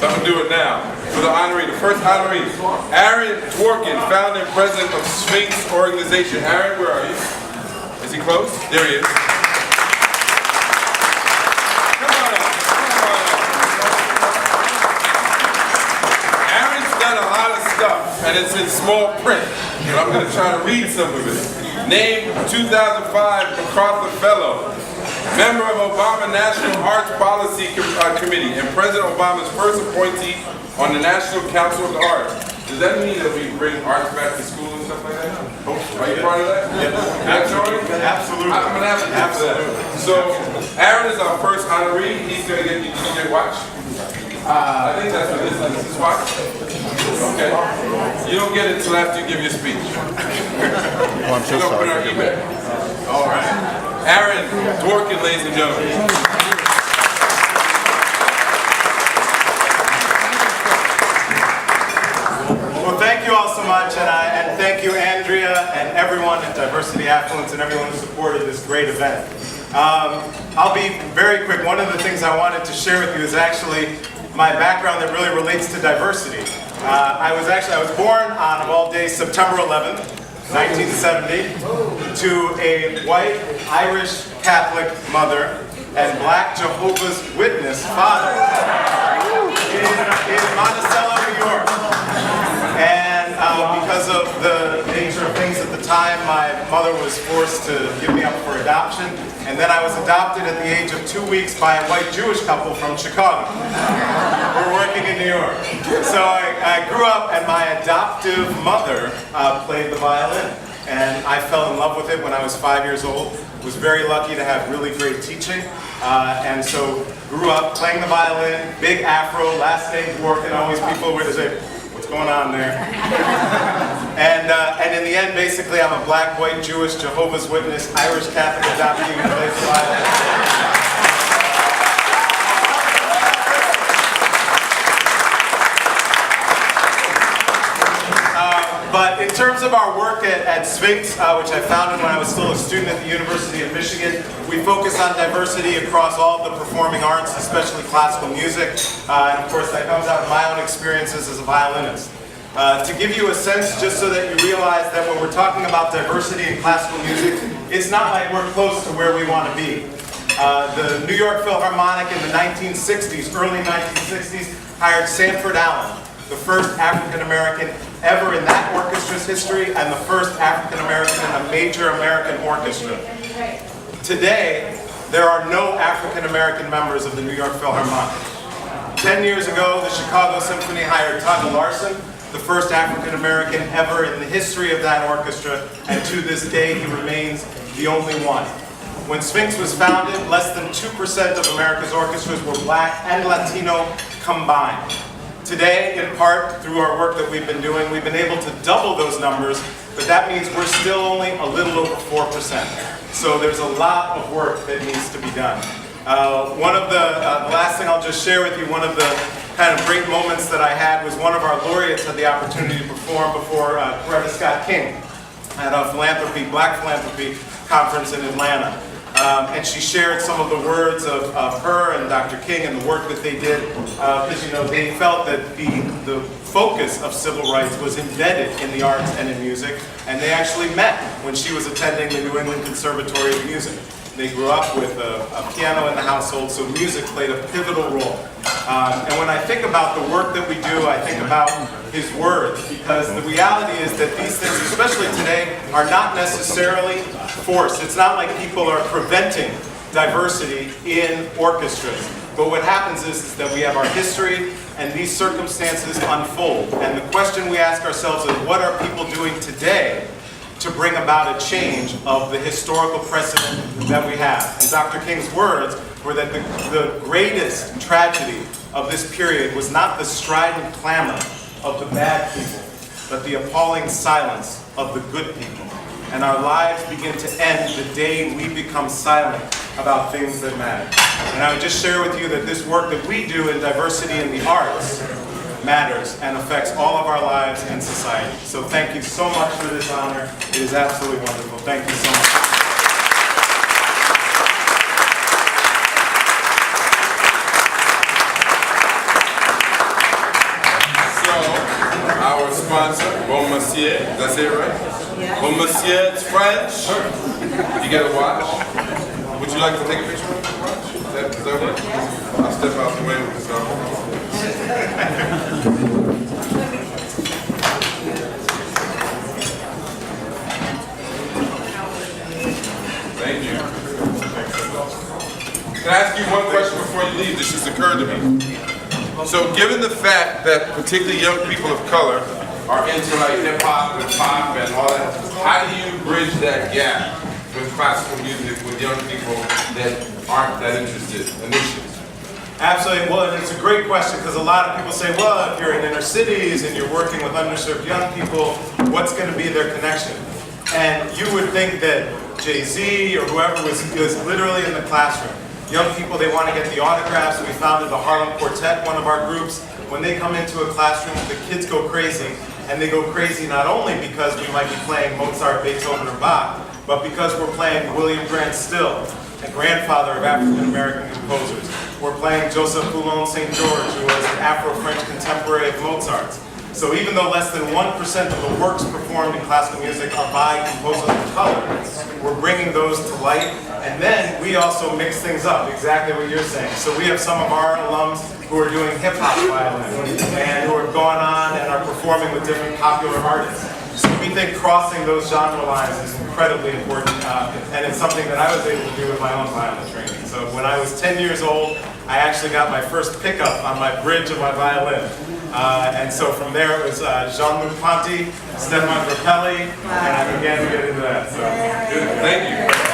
So I'm going to do it now. For the honoree, the first honoree, Aaron Dworkin, founder and president of Sphinx Organization. Aaron, where are you? Is he close? There he is. Come on up. Aaron's done a lot of stuff, and it's in small print. But I'm going to try to read some of it. Named 2005 MacArthur Fellow. Member of Obama National Arts Policy Committee and President Obama's first appointee on the National Council of the Arts. Does that mean that we bring arts back to school and stuff like that? Are you part of that? Yeah. Absolutely. I'm going to have to have that. So, Aaron is our first honoree. He's going to get the DJ watch. I think that's what this is. This is watch? Okay. You don't get it until after you give your speech. Oh, I'm so sorry. Put it on eBay. All right. Aaron Dworkin, ladies and gentlemen. Well, thank you all so much, and thank you, Andrea, and everyone at Diversity Affluence, and everyone who supported this great event. I'll be very quick. One of the things I wanted to share with you is actually my background that really relates to diversity. I was born on, of all days, September 11th. 1970, to a white Irish Catholic mother and black Jehovah's Witness father in Monticello, New York. And because of the nature of things at the time, my mother was forced to give me up for adoption, and then I was adopted at the age of 2 weeks by a white Jewish couple from Chicago. We're working in New York. So I grew up, and my adoptive mother played the violin. And I fell in love with it when I was 5 years old. Was very lucky to have really great teaching. And so grew up playing the violin, big afro, last name Dworkin. Always people would say, what's going on there? And in the end, basically, I'm a black, white, Jewish, Jehovah's Witness, Irish Catholic adoptee who plays the violin. But in terms of our work at Sphinx, which I founded when I was still a student at the University of Michigan, we focus on diversity across all of the performing arts, especially classical music. And of course, that comes out of my own experiences as a violinist. To give you a sense, just so that you realize that when we're talking about diversity in classical music, it's not like we're close to where we want to be. The New York Philharmonic in the 1960s, early 1960s, hired Sanford Allen, the first African-American ever in that orchestra's history, and the first African-American in a major American orchestra. Today, there are no African-American members of the New York Philharmonic. 10 years ago, the Chicago Symphony hired Tugga Larson, the first African-American ever in the history of that orchestra, and to this day, he remains the only one. When Sphinx was founded, less than 2% of America's orchestras were black and Latino combined. Today, in part, through our work that we've been doing, we've been able to double those numbers, but that means we're still only a little over 4%. So there's a lot of work that needs to be done. One of the last thing I'll just share with you, one of the kind of great moments that I had was one of our laureates had the opportunity to perform before Coretta Scott King at a Black Philanthropy conference in Atlanta. And she shared some of the words of her and Dr. King and the work that they did, because they felt that the focus of civil rights was embedded in the arts and in music, and they actually met when she was attending the New England Conservatory of Music. They grew up with a piano in the household, so music played a pivotal role. And when I think about the work that we do, I think about his words, because the reality is that these things, especially today, are not necessarily forced. It's not like people are preventing diversity in orchestras. But what happens is that we have our history, and these circumstances unfold. And the question we ask ourselves is, what are people doing today to bring about a change of the historical precedent that we have? And Dr. King's words were that the greatest tragedy of this period was not the strident clamor of the bad people, but the appalling silence of the good people. And our lives begin to end the day we become silent about things that matter. And I would just share with you that this work that we do in diversity in the arts matters and affects all of our lives and society. So thank you so much for this honor. It is absolutely wonderful. Thank you so much. sponsor, Bon Monsieur. Did I say it right? Yes. Bon Monsieur, it's French. You get a watch. Would you like to take a picture of the watch? Is that right? I'll step out the way with this dog. Thank you. Can I ask you one question before you leave? This just occurred to me. So given the fact that particularly young people of color are into like hip hop and pop and all that, how do you bridge that gap with classical music with young people that aren't that interested initially? Absolutely. Well, and it's a great question because a lot of people say, well, if you're in inner cities and you're working with underserved young people, what's going to be their connection? And you would think that Jay-Z or whoever was literally in the classroom. Young people, they want to get the autographs. We founded the Harlem Quartet, one of our groups. When they come into a classroom, the kids go crazy. And they go crazy not only because we might be playing Mozart, Beethoven, or Bach, but because we're playing William Grant Still, the grandfather of African-American composers. We're playing Joseph Boulon St. George, who was an Afro-French contemporary of Mozart's. So even though less than 1% of the works performed in classical music are by composers of color, we're bringing those to light. And then we also mix things up, exactly what you're saying. So we have some of our alums who are doing hip-hop violin and who have gone on and are performing with different popular artists. So we think crossing those genre lines is incredibly important, and it's something that I was able to do with my own violin training. So when I was 10 years old, I actually got my first pickup on my bridge of my violin. And so from there it was Jean-Luc Ponty, Stefan Grappelli, and I began to get into that. So, Good. Thank you.